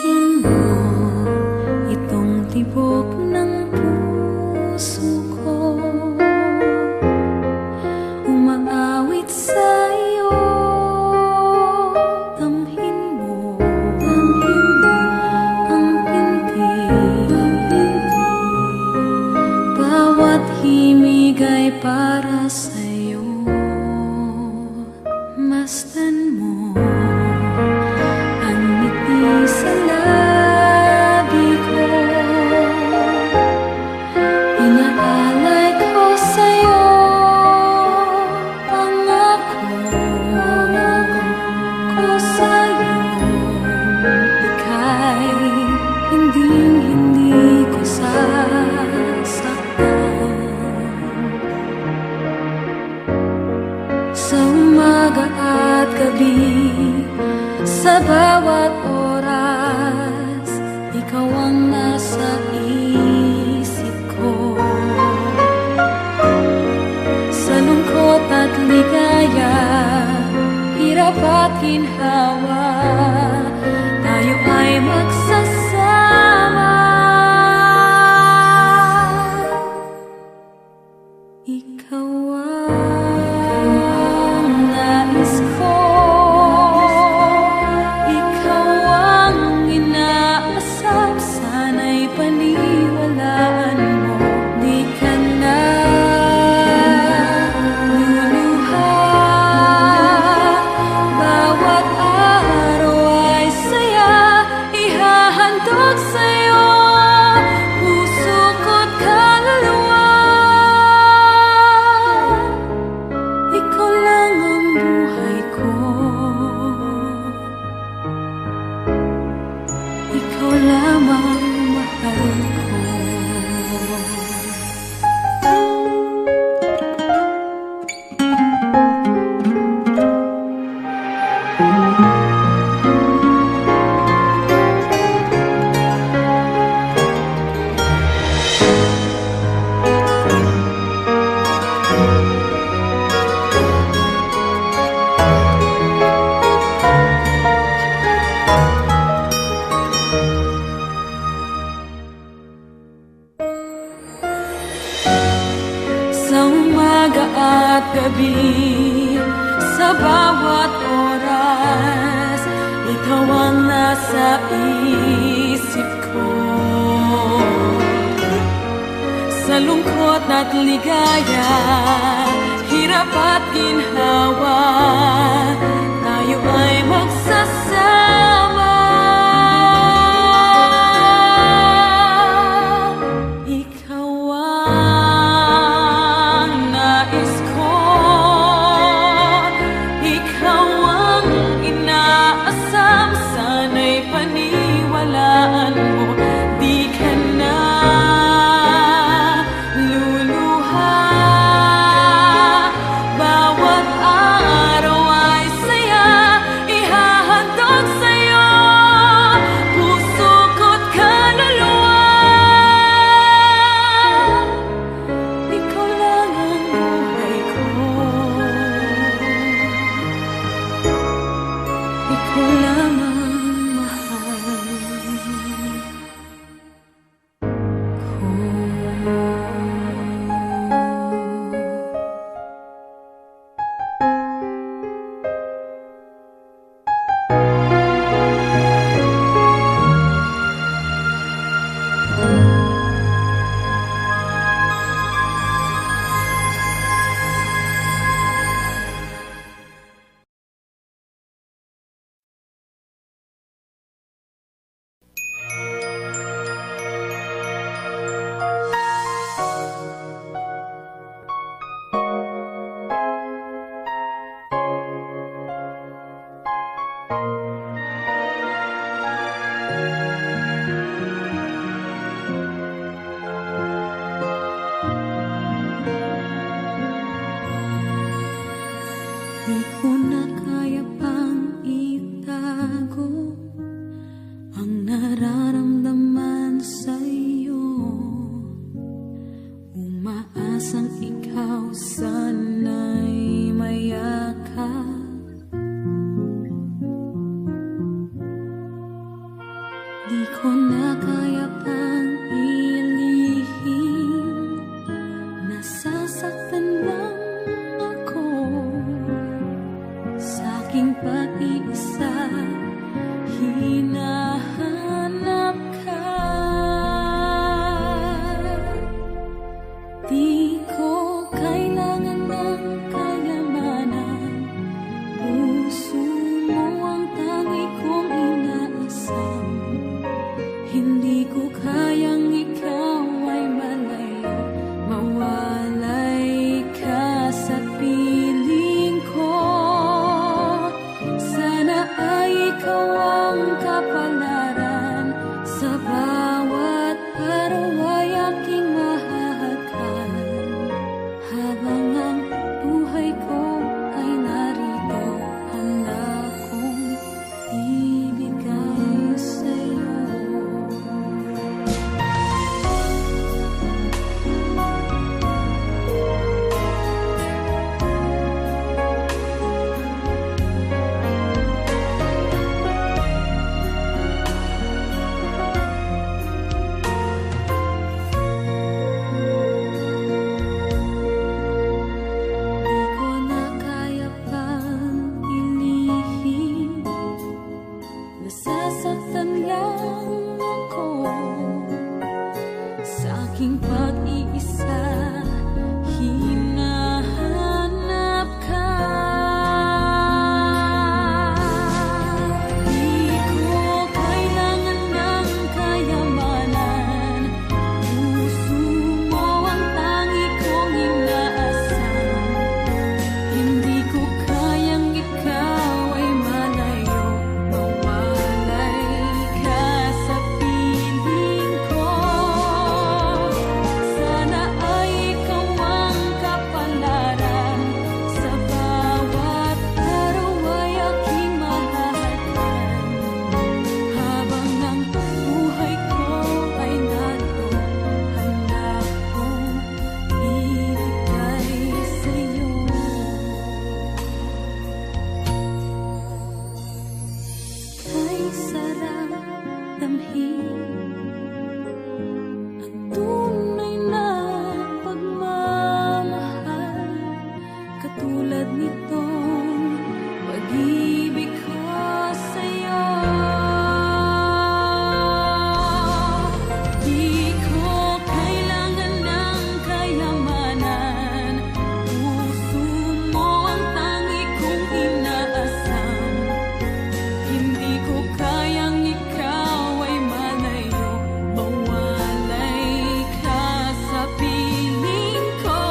Ibigin mo itong tibok ng puso ko, umaawit sa iyo. Damhin mo ang pinti, bawat himig ay para sa'yo. Masdan mo ang ngiti sa labi ko, inaalay ko sa'yo. Pangako ko sa'yo, ika'y hindi ko sasaktan. Sa umaga at gabi, sa bawat oras, ikaw ang nasa isip ko. Sa lungkot at ligaya, hirap at ginhawa, tayo ay magsasama. Ikaw ang nais ko, ikaw ang inaasam, sana'y paniwalaan mo. Di ka na luluha, bawat araw ay saya, ihahandog sa'yo puso ko't kaluluwa. Ikaw lang ang buhay ko, ikaw lamang mahal ko. Sa umaga at gabi, sa bawat oras, ikaw ang nasa isip ko. Sa lungkot at ligaya, hirap at ginhawa, tayo ay magsasama. Ikaw ang nais ko, ikaw ang inaasam, sana'y paniwalaan mo. Di ka na luluha, bawat araw ay saya, ihahandog sa'yo puso ko't kaluluwa. Ikaw lang ang buhay ko, ikaw lamang mahal Di ko na kaya pang itago ang nararamdaman sa'yo. Umaasang ikaw sana'y mayakap ko na kaya pang ilihim, nasasaktan lang ako sa aking pag-iisa. Hinahanap ka, di ko kailangan ng kayamanan, puso mo ang tangi kong inaasam. Hindi ko kayang ikaw ay malayo, mawalay ka sa piling ko. Sana ay ikaw ang kapalaran, sa bawat araw ay aking mahahagkan. Habang ang buhay ko ay narito, handa kong ibigay sa'yo. Di ko na kaya pang ilihim, nasasaktan lang ako sa aking pag-iisa. Hinahanap ka, di ko kailangan ng kayamanan, puso mo ang tangi kong inaasam. Hindi ko kayang ikaw ay malayo, mawalay ka sa piling ko. Sana ay ikaw ang kapalaran, sa bawat araw ay aking mahahagkan. Habang ang buhay ko ay narito, handa kong ibigay sa'yo. Kay sarap damhin ang tunay na pagmamahal, katulad nitong pag-ibig ko sa'yo. Di ko kailangan ng kayamanan, puso mo ang tangi kong inaasam. Hindi ko kayang ikaw ay malayo, mawalay ka sa piling ko.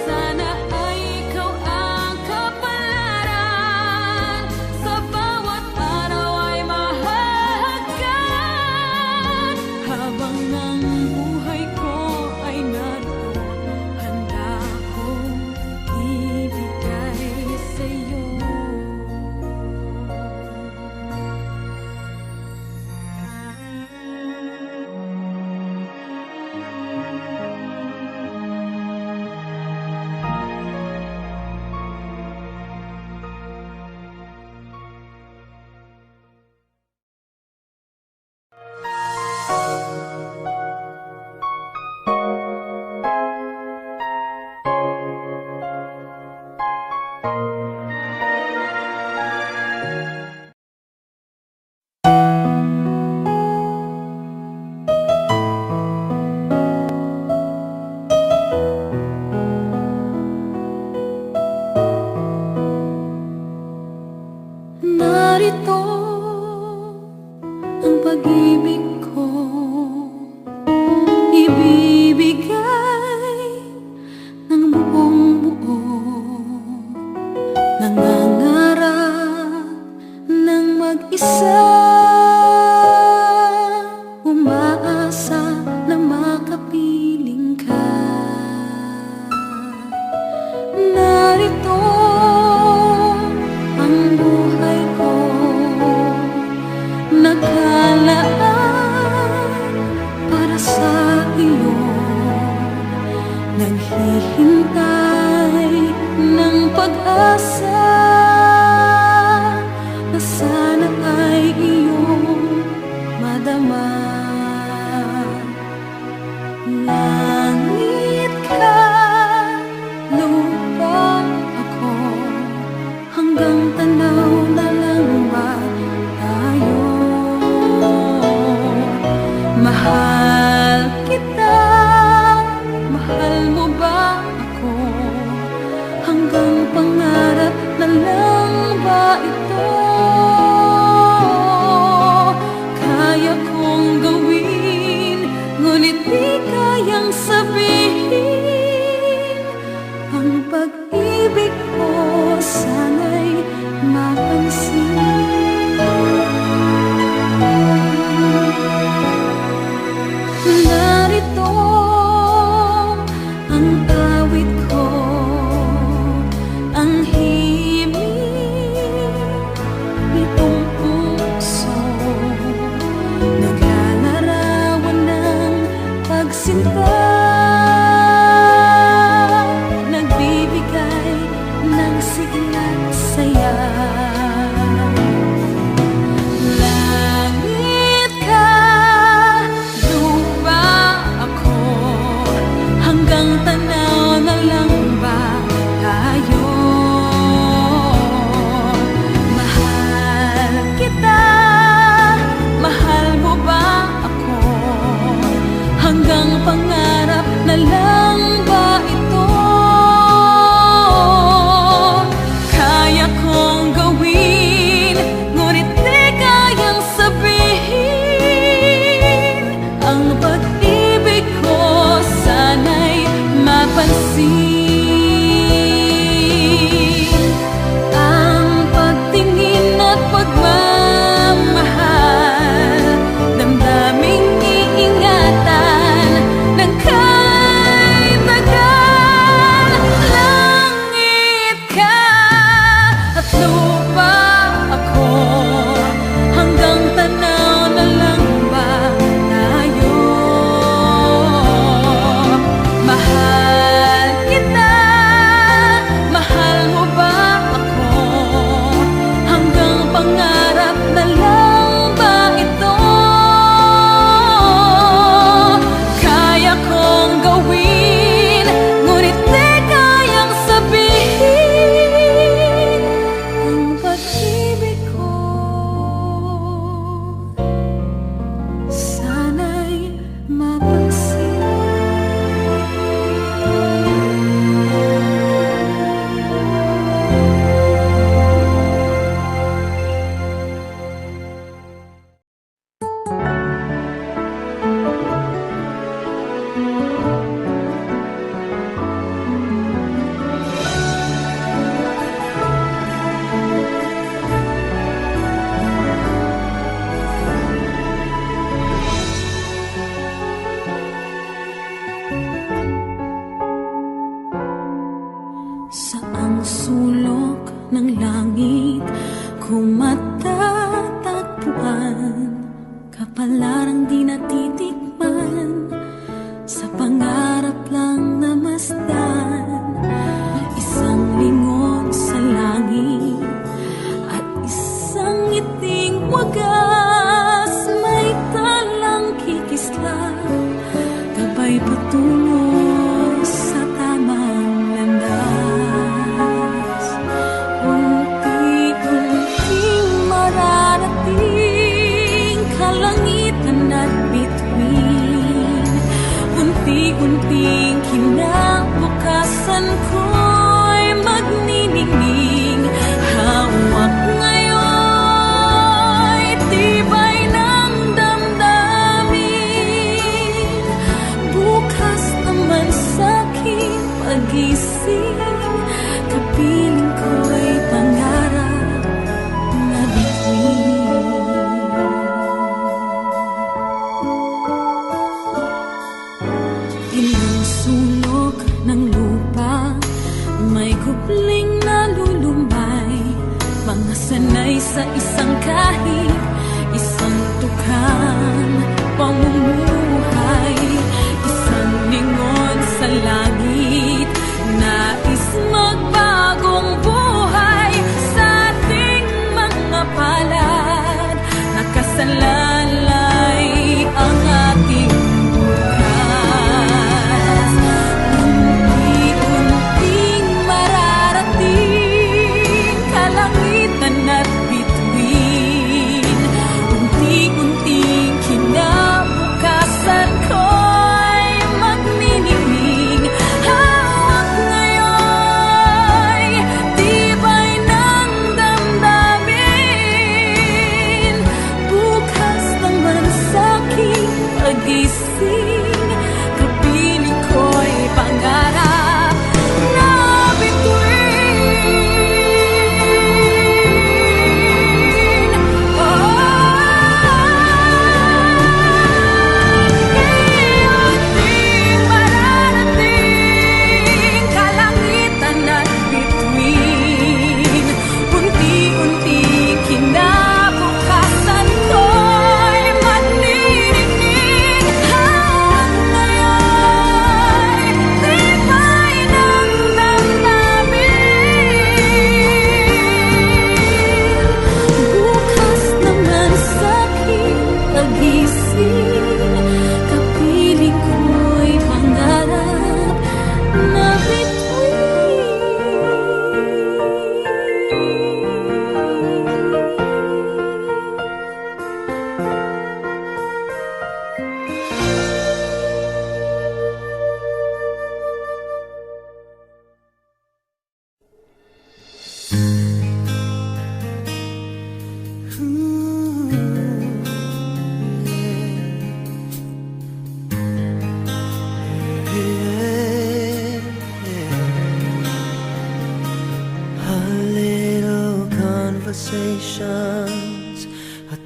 Sana ay ikaw ang kapalaran, sa bawat araw ay mahahagkan. Habang ang buhay ko ay narito, handa kong ibigay sa'yo. Narito ang pag-ibig ko, ibibigay ng buong buo. Nangangarap ng mag-isa, umaasa na makapiling ka. Narito ang buhay ko, nakalaan para sa iyo. Naghihintay ng pag-asa, na sana ay iyong nadarama. Langit ka, lupa ako, hanggang tanaw na lang ba tayo? Mahal kita, mahal mo ba ako, hanggang pangarap na lang ba ito? Kaya kong gawin, ngunit di kayang sabihin. Ang pag-ibig ko sana'y mapansin. Narito ang awit ko, ang himig nitong puso, naglalarawan ng pagsinta, nagbibigay ng sigla't saya. Langit ka, lupa ako, hanggang tanaw na lang ba tayo? Mahal kita, mahal mo ba ako, hanggang pangarap na lang ba ito? Kaya kong gawin, ngunit di kayang sabihin. Ang pag-ibig ko sana'y mapansin. Ang pagtingin at pagmamahal, damdaming iingatan ng kahit tagal. Langit ka at lupa ako, hanggang tanaw na lang ba tayo? Mahal kita, mahal mo ba ako, hanggang pangarap na lang ba ito? Kaya kong gawin, ngunit di kayang sabihin. Ang pag-ibig ko sana'y mapansin. Saang sulok ng langit ko matatagpuan kapalarang di natitikman, sa pangarap lang namasdan. Isang lingon sa langit at isang ngiting wagas, may talang kikisla, gabay patungo sa tamang landas. Unti-unting mararating kalangitan at bituin, unti-unting kinabukasan ko'y magniningning. Hawak ngayon, di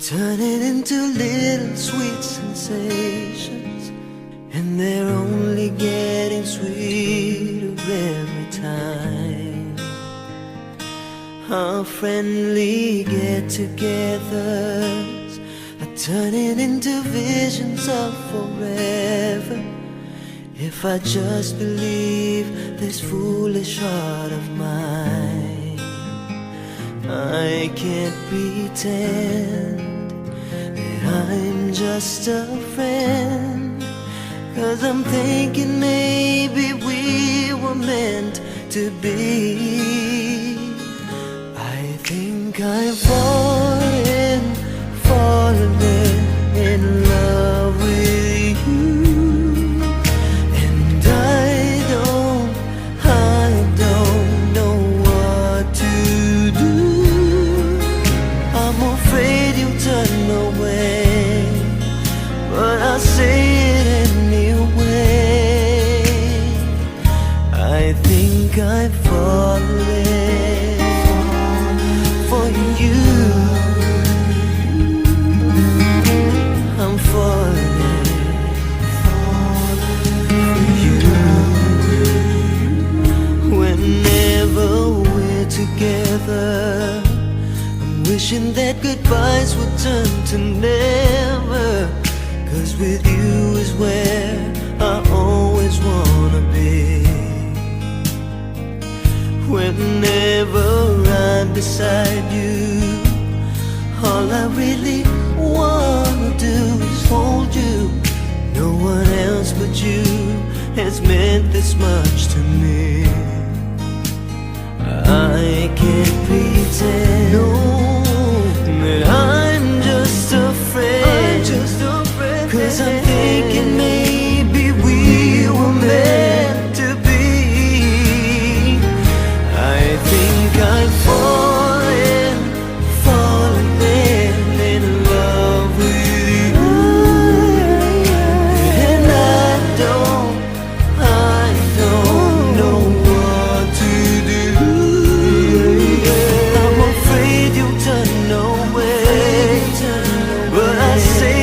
turn it into little sweet sensations, and they're only getting sweeter every time. Our friendly get-togethers are turning into visions of forever. If I just believe this foolish heart of mine, I can't pretend that I'm just a friend, 'cause I'm thinking maybe we were meant to be. I think I'm falling in love with you. Say it anyway. I think I'm falling for you. I'm falling for you. Whenever we're together, I'm wishing that goodbyes would turn to never. 'Cause with you is where I always wanna be. Whenever I'm beside you, all I really wanna do is hold you. No one else but you has meant this much to me. I can't pretend, no, that I'm just a friend. 'Cause I'm thinking maybe we were meant to be. I think I'm falling in love with you. And I don't know what to do. I'm afraid you'll turn away, but I say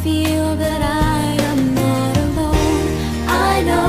feel that I am not alone. I know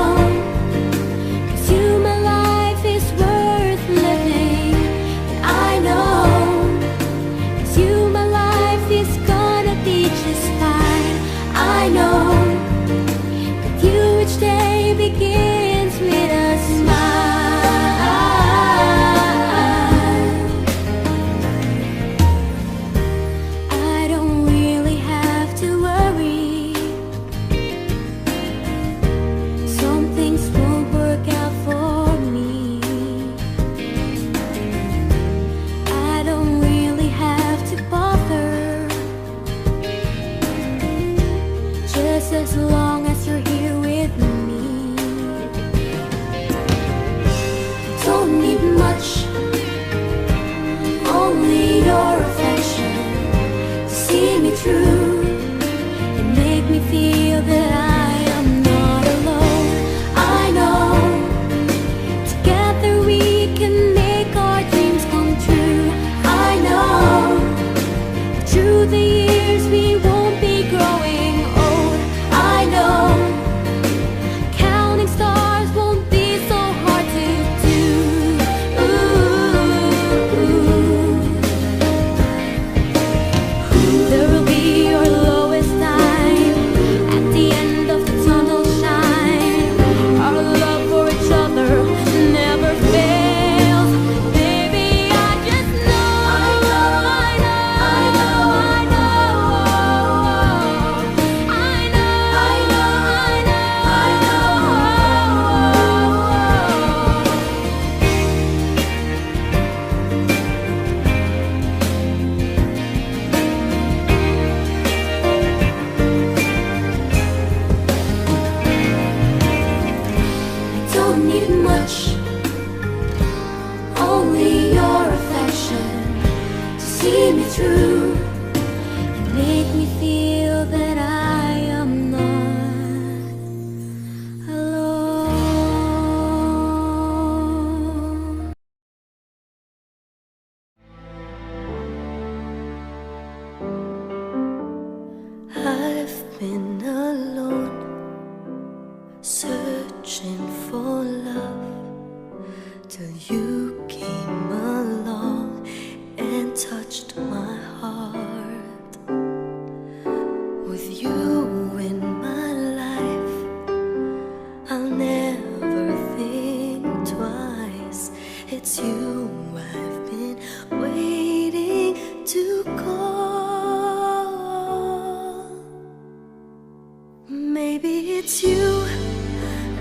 it's you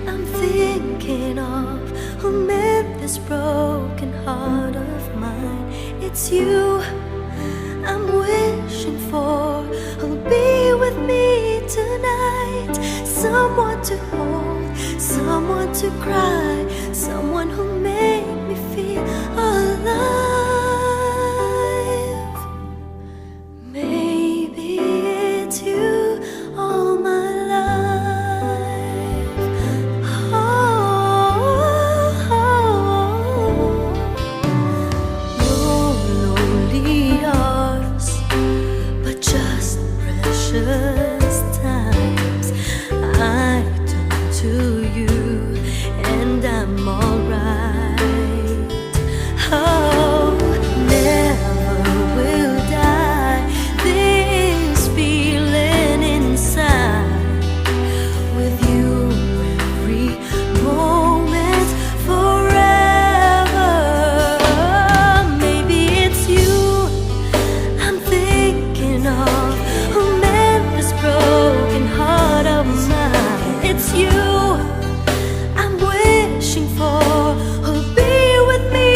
I'm thinking of, who mend this broken heart of mine. It's you I'm wishing for, who'll be with me tonight. Someone to hold, someone to cry, someone who'll make me feel alive. Maybe it's you all my life. No lonely hours, but just precious times. I turn to you and I'm alright. Oh, never will die this feeling inside. With you every moment forever. Maybe it's you I'm thinking of, who mend this broken heart of mine. It's you I'm wishing for, who'll be with me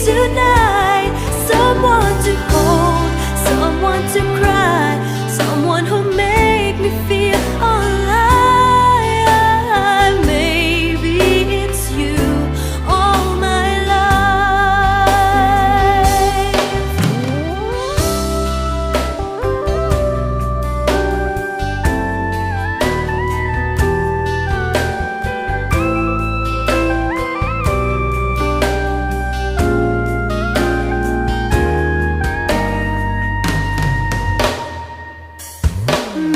tonight. Someone to hold, someone to cry, someone who'll make me feel alive. Maybe it's you all my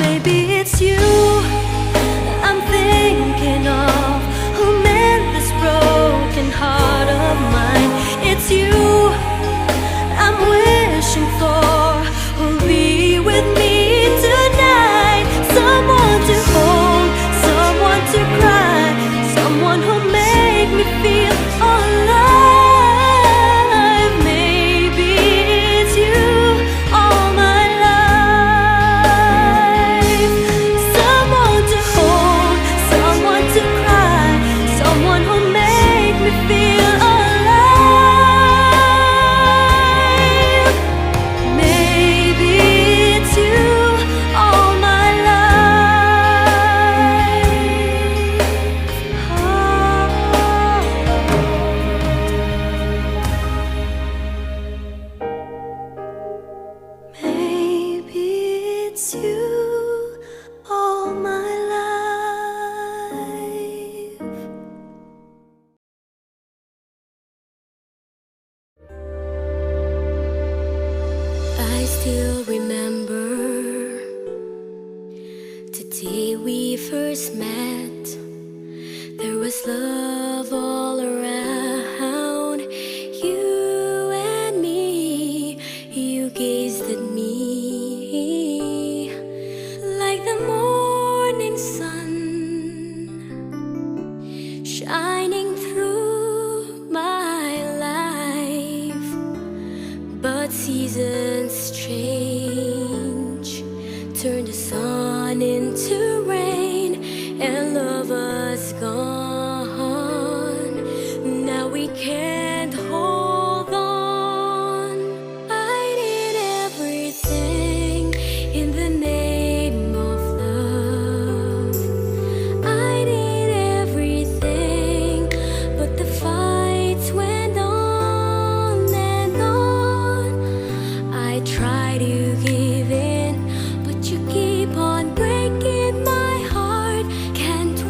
Maybe it's you I'm thinking of, who mend this broken heart of mine. It's you I'm wishing for, who'll be with me tonight. Someone to hold, someone to cry, someone who'll make me feel alive. Maybe it's you all my life. Someone to hold, someone to cry, someone who'll make me feel alive. Maybe it's you all my life. Maybe it's you all my life. I still remember the day we first met. There was love all around you and me. You gazed at me like the morning sun shining through my life. But seasons change, turn the sun into rain, and love was gone. Now we can't hold on. I did everything in the name of love. I did everything, but the fights went on and on. I try to give in, but you keep on breaking my heart. Can't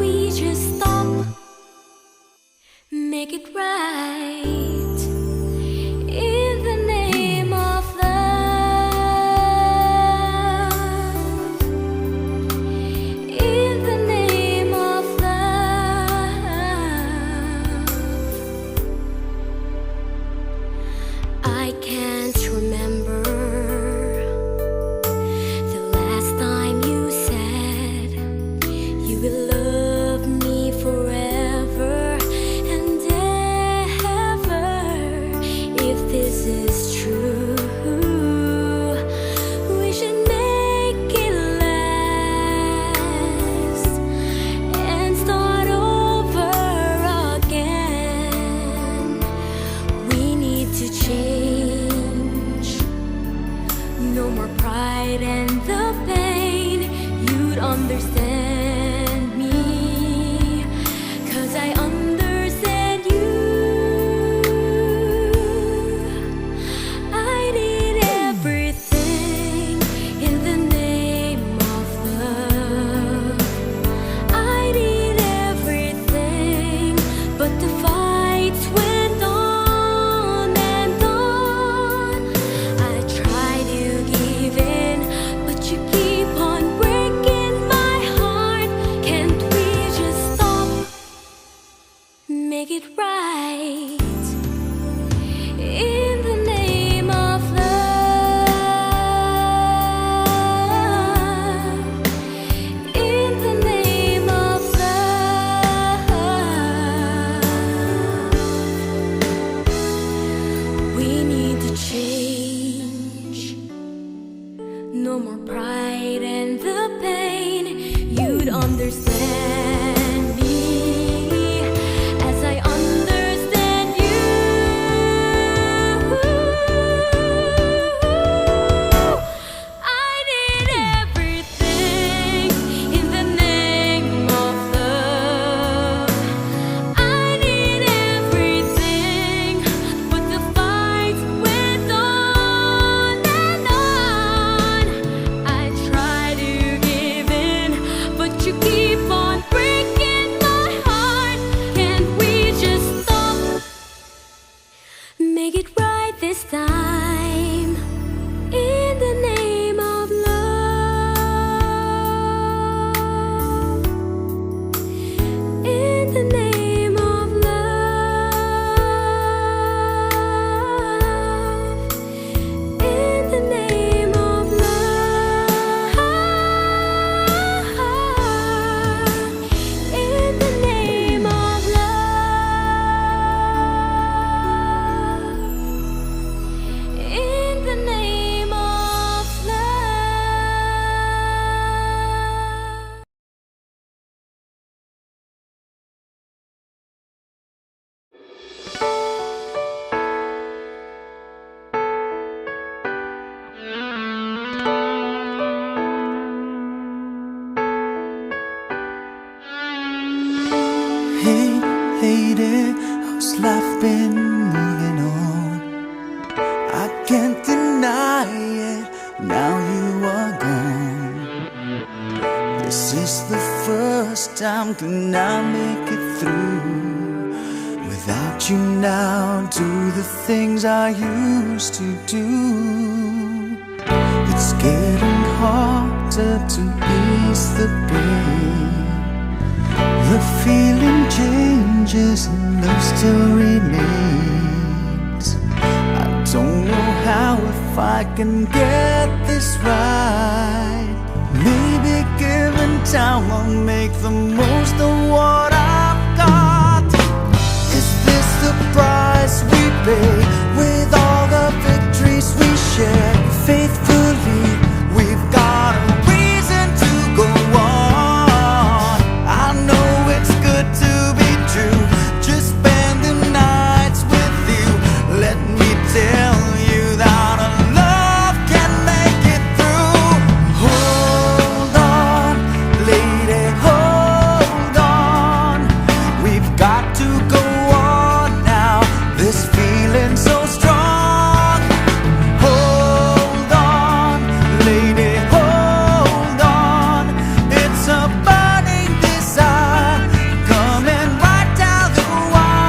wondering how's life been moving on. I can't deny it, now you are gone. This is the first time can I make it through without you now. Do the things I used to do. It's getting harder to ease the pain. The feeling changes and love still remains. I don't know how, if I can get this right. Maybe given time I'll make the most of what I've got. Is this the price we pay with all the victories we share? Faithfully, we've got a reason to go on. I know it's good to be true, just spending nights with you. Let me tell you that a love can make it through. Hold on, lady, hold on. We've got to go on now, this feeling so strong. Hold on, lady, hold on. It's a burning desire coming right down the wire.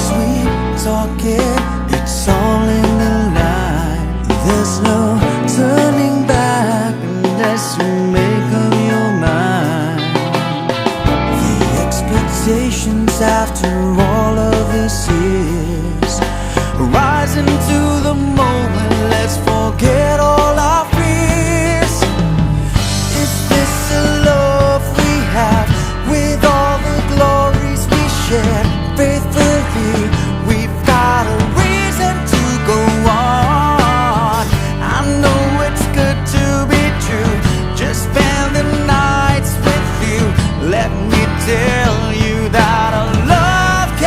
Sweet talking, it's all in the line. There's no turning back unless you make up your mind. The expectations after all of this is rising to the moment. Let's forget all our fears. Is this the love we have with all the glories we share? Faithfully, we've got a reason to go on. I know it's good to be true, just spend the nights with you. Let me tell you that a love can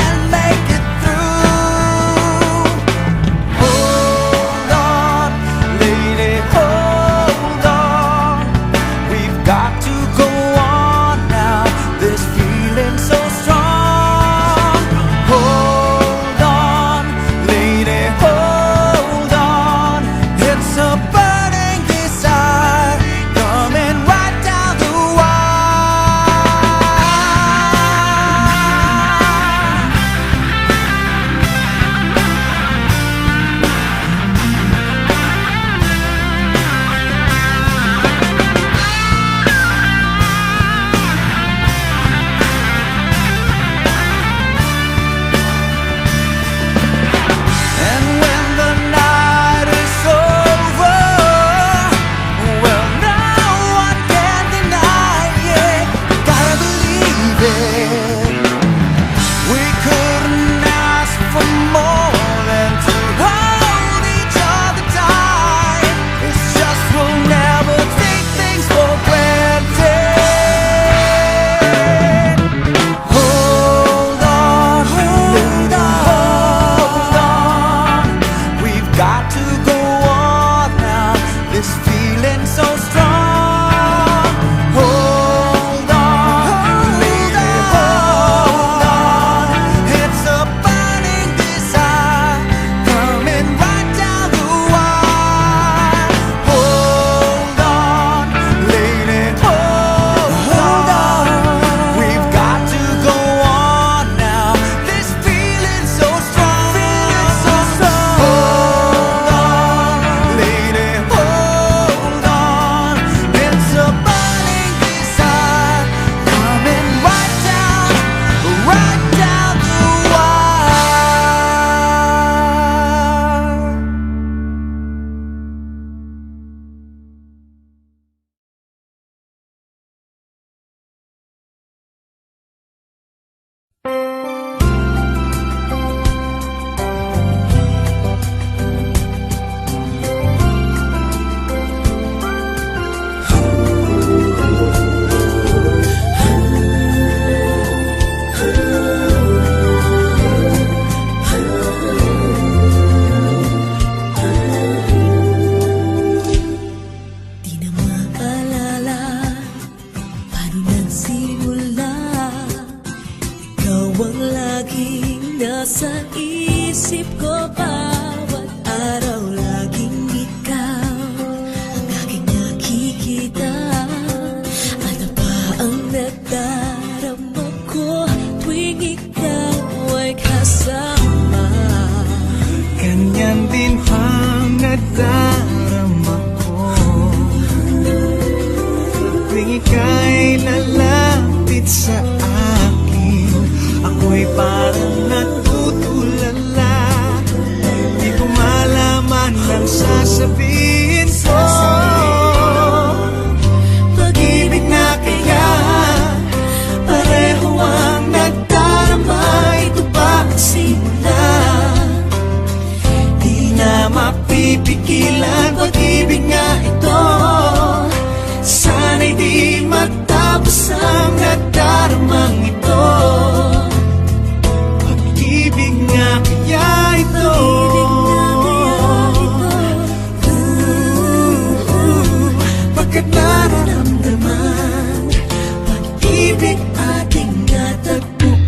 pag-ibig ating natagpuan.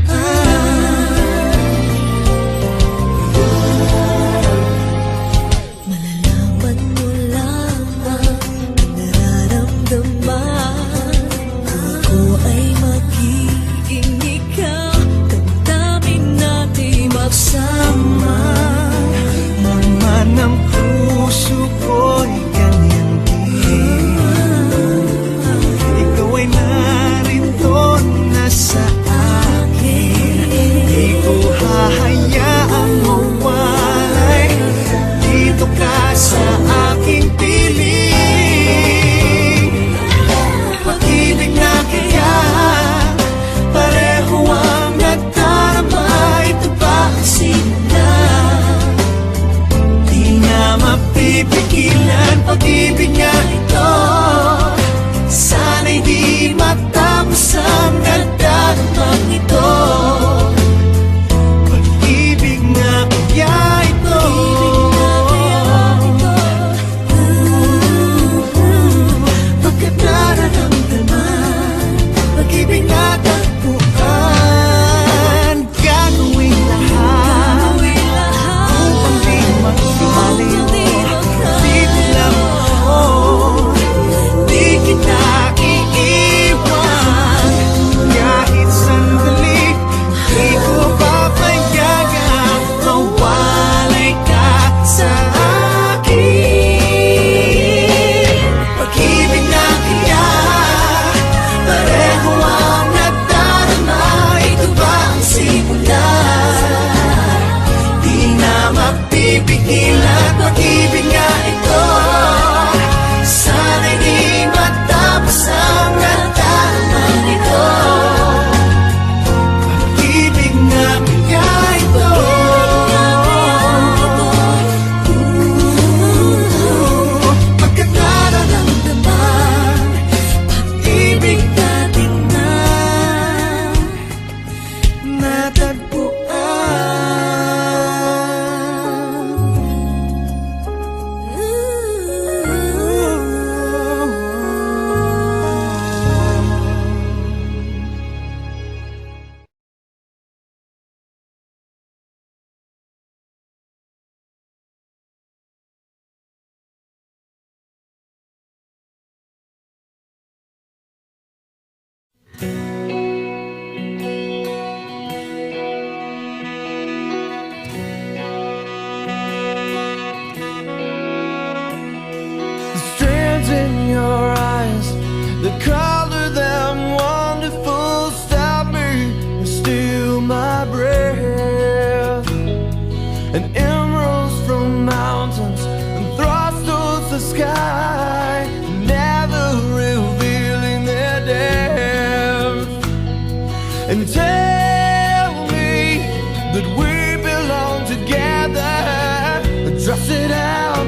Malalaman mo lang ang nararamdaman. Ako ay magiging ikaw, damdamin natin magsama. Naman ang puso ko'y ganyan din. Ikaw ay narito na sa akin. Di ko hahayaang mawalay. Dito ka sa aking piling. Pag-ibig na kaya pareho ang nagdarama. Ito ba ang simula? Di na mapipigilan pag-ibig nga ito. Sana'y di matapos ang nagdaramang ito. Pag-ibig nga kaya ito. Pagkat nararamdaman, pag-ibig na tagpuan. Gagawin lahat upang di magkaliw. Dito lang ako, di kita iiwan. Kahit sandali, di ko papayagang mawalay ka sa akin. Pag-ibig na kaya pareho ang nagdarama. Ito ba ang simula? Di na mapipigilan pag-ibig nga ito. Sana'y di matapos ang nagdarama nito. Pag-ibig nga kaya ito. Pagkat nararamdaman, pag-ibig natin na The strands in your eyes, the color them wonderful, stop me and steal my breath. And emeralds from mountains and thrust towards the sky, never revealing their depth. And tell me that we belong together, dress it out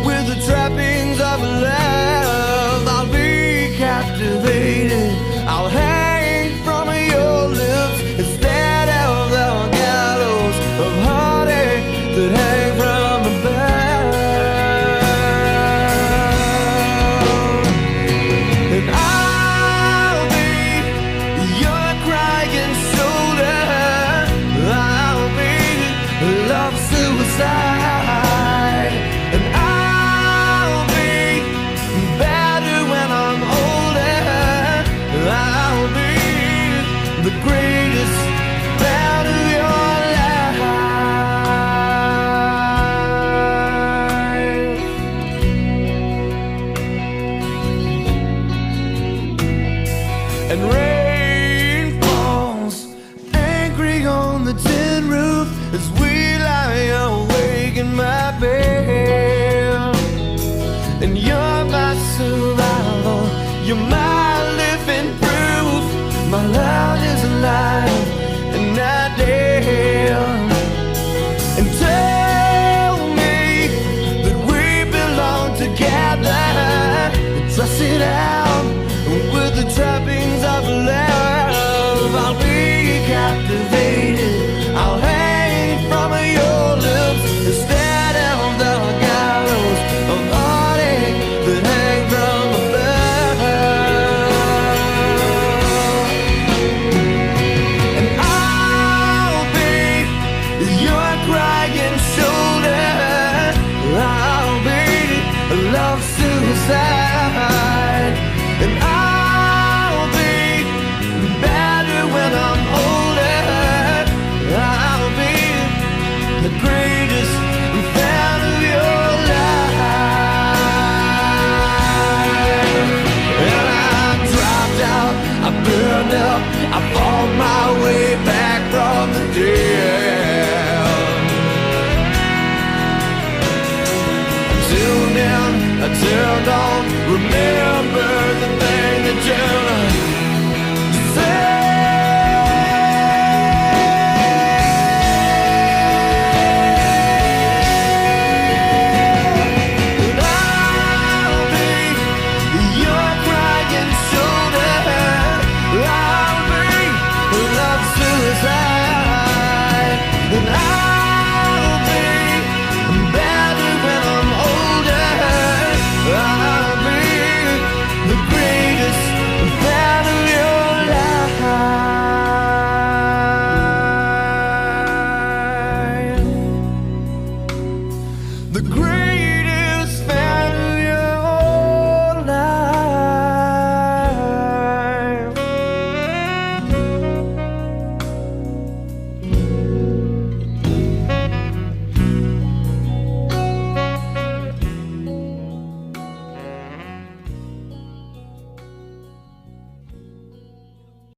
with the trappings of love. I'll be captivated, I'll hang from your lips instead of the gallows of heartache that hang from above. And I'll be your crying shoulder, I'll be love suicide. And I'll be better when I'm older, I'll be the greatest part of your life. And rain falls angry on the tin roof as we lie awake in my bed. And you're my survival, you're my living proof. My love is alive and not dead. And tell me that we belong together, dress it out with the trappings of love. up, I fought my way back from the dead. Until then, until dawn, remember the thing that you said. The great